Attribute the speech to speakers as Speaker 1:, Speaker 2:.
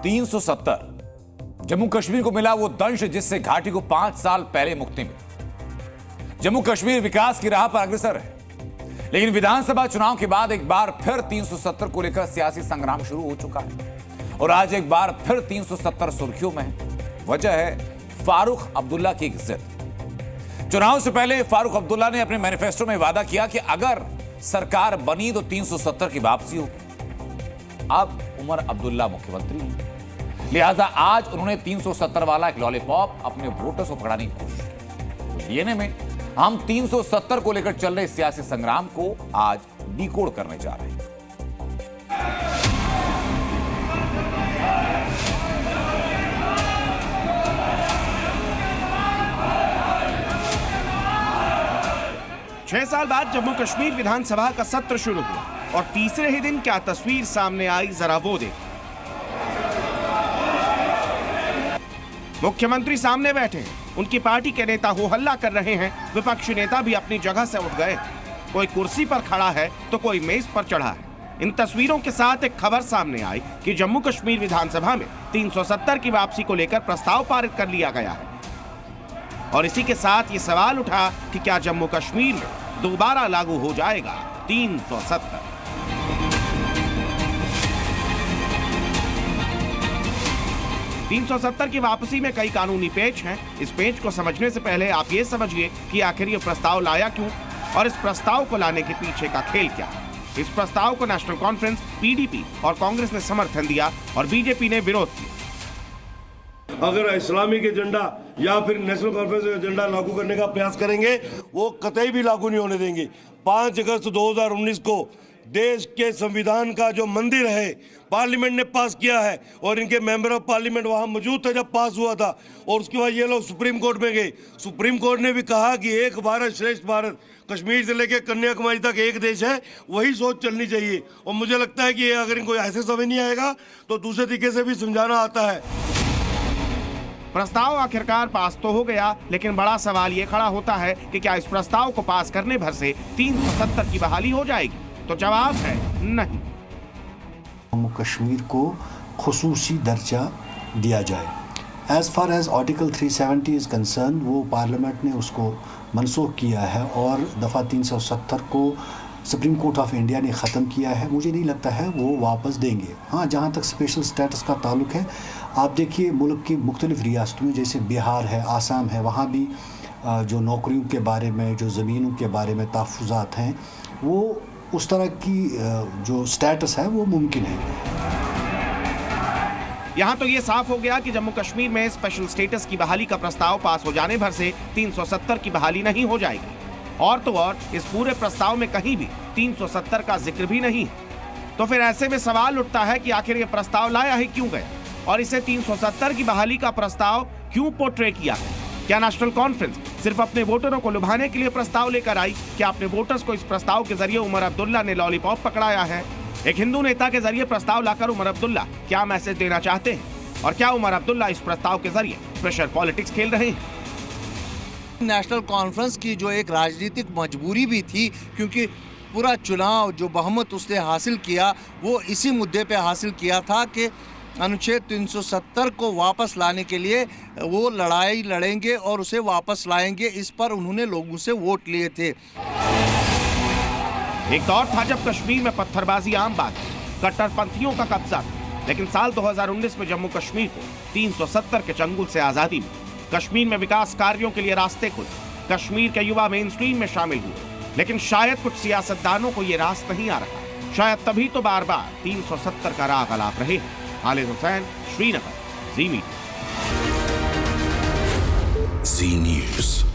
Speaker 1: 370 जम्मू कश्मीर को मिला वो दंश जिससे घाटी को 5 साल पहले मुक्ति मिली। जम्मू कश्मीर विकास की राह पर अग्रसर है, लेकिन विधानसभा चुनाव के बाद एक बार फिर 370 को लेकर सियासी संग्राम शुरू हो चुका है और आज एक बार फिर 370 सुर्खियों में है। वजह है फारूक अब्दुल्ला की एक जिद। चुनाव से पहले फारूक अब्दुल्ला ने अपने मैनिफेस्टो में वादा किया कि अगर सरकार बनी तो 370 की वापसी होगी। अब उमर अब्दुल्ला मुख्यमंत्री हैं, लिहाजा आज उन्होंने 370 वाला एक लॉलीपॉप अपने वोटर्स को पकड़ाने की कोशिश की। डीएनए में हम 370 को लेकर चल रहे सियासी संग्राम को आज डिकोड करने जा रहे हैं।
Speaker 2: छह साल बाद जम्मू कश्मीर विधानसभा का सत्र शुरू हुआ और तीसरे ही दिन क्या तस्वीर सामने आई, जरा वो देखिए। मुख्यमंत्री सामने बैठे हैं, उनकी पार्टी के नेता हो हल्ला कर रहे हैं, विपक्षी नेता भी अपनी जगह से उठ गए। कोई कुर्सी पर खड़ा है तो कोई मेज पर चढ़ा है। इन तस्वीरों के साथ एक खबर सामने आई कि जम्मू कश्मीर विधानसभा में 370 की वापसी को लेकर प्रस्ताव पारित कर लिया गया है और इसी के साथ ये सवाल उठा कि क्या जम्मू कश्मीर में दोबारा लागू हो जाएगा 370। की वापसी में कई कानूनी पेच हैं। इस पेच को समझने से पहले आप ये समझिए कि आखिर ये प्रस्ताव लाया क्यों और इस प्रस्ताव को लाने के पीछे का खेल क्या। इस प्रस्ताव को नेशनल कॉन्फ्रेंस, पीडीपी और कांग्रेस ने समर्थन दिया और बीजेपी ने विरोध किया।
Speaker 3: अगर इस्लामिक एजेंडा या फिर नेशनल कॉन्फ्रेंस एजेंडा लागू करने का प्रयास करेंगे, वो कतई भी लागू नहीं होने देंगे। 5 अगस्त 2019 को देश के संविधान का जो मंदिर है पार्लियामेंट ने पास किया है और इनके मेंबर ऑफ पार्लियामेंट वहां मौजूद थे जब पास हुआ था और उसके बाद ये लोग सुप्रीम कोर्ट में गए। सुप्रीम कोर्ट ने भी कहा कि एक भारत श्रेष्ठ भारत, कश्मीर से लेकर कन्याकुमारी तक एक देश है, वही सोच चलनी चाहिए। और मुझे लगता है कि अगर इनको ऐसे समझ नहीं आएगा तो दूसरे तरीके से भी समझाना आता है।
Speaker 2: प्रस्ताव आखिरकार पास तो हो गया, लेकिन बड़ा सवाल ये खड़ा होता है कि क्या इस प्रस्ताव को पास करने भर से 370 की बहाली हो जाएगी? तो जवाब है नहीं।
Speaker 4: जम्मू कश्मीर को खुसूसी दर्जा दिया जाए। As far as article 370 is concerned, वो पार्लियामेंट ने उसको मनसूख किया है और दफ़ा 370 को सुप्रीम कोर्ट ऑफ इंडिया ने ख़त्म किया है। मुझे नहीं लगता है वो वापस देंगे। हाँ, जहाँ तक स्पेशल स्टेटस का ताल्लुक है, आप देखिए मुल्क की मुख्तलिफ़ रियासतों में जैसे बिहार है, आसाम है, वहाँ भी जो नौकरियों के बारे में, जो ज़मीनों के बारे में तहफ़्फ़ुज़ात हैं, वो उस तरह की जो स्टेटस है वो मुमकिन है।
Speaker 2: यहाँ तो ये साफ हो गया कि जम्मू कश्मीर में स्पेशल स्टेटस की बहाली का प्रस्ताव पास हो जाने भर से 370 की बहाली नहीं हो जाएगी। और तो और इस पूरे प्रस्ताव में कहीं भी 370 का जिक्र भी नहीं है। तो फिर ऐसे में सवाल उठता है कि आखिर ये प्रस्ताव लाया ही क्यों गया और इसे 370 की बहाली का प्रस्ताव क्यों पोर्ट्रे किया गया? क्या नेशनल कॉन्फ्रेंस सिर्फ अपने वोटरों को लुभाने के लिए प्रस्ताव लेकर आई? क्या अपने वोटर्स को इस प्रस्ताव के जरिए उमर अब्दुल्ला ने लॉलीपॉप पकड़ाया है? एक हिंदू नेता के जरिए प्रस्ताव लाकर उमर अब्दुल्ला क्या मैसेज देना चाहते हैं और क्या उमर अब्दुल्ला इस प्रस्ताव के जरिए प्रेशर पॉलिटिक्स खेल रहे हैं?
Speaker 5: नेशनल कॉन्फ्रेंस की जो एक राजनीतिक मजबूरी भी थी, क्योंकि पूरा चुनाव जो बहुमत उसने हासिल किया वो इसी मुद्दे पे हासिल किया था कि अनुच्छेद 370 को वापस लाने के लिए वो लड़ाई लड़ेंगे और उसे वापस लाएंगे। इस पर उन्होंने लोगों से वोट लिए थे।
Speaker 2: एक दौर था जब कश्मीर में पत्थरबाजी आम बात थी, कट्टरपंथियों का कब्जा था, लेकिन साल 2019 में जम्मू कश्मीर को 370 के चंगुल से आजादी मिली। कश्मीर में विकास कार्यों के लिए रास्ते खुले, कश्मीर के युवा मेन स्ट्रीम में शामिल हुए, लेकिन शायद कुछ सियासतदानों को ये रास नहीं आ रहा। शायद तभी तो बार बार 370 का राग अलाप रहे हैं। खालिद हुसैन, श्रीनगर, ज़ी मीडिया।
Speaker 6: ज़ी न्यूज़।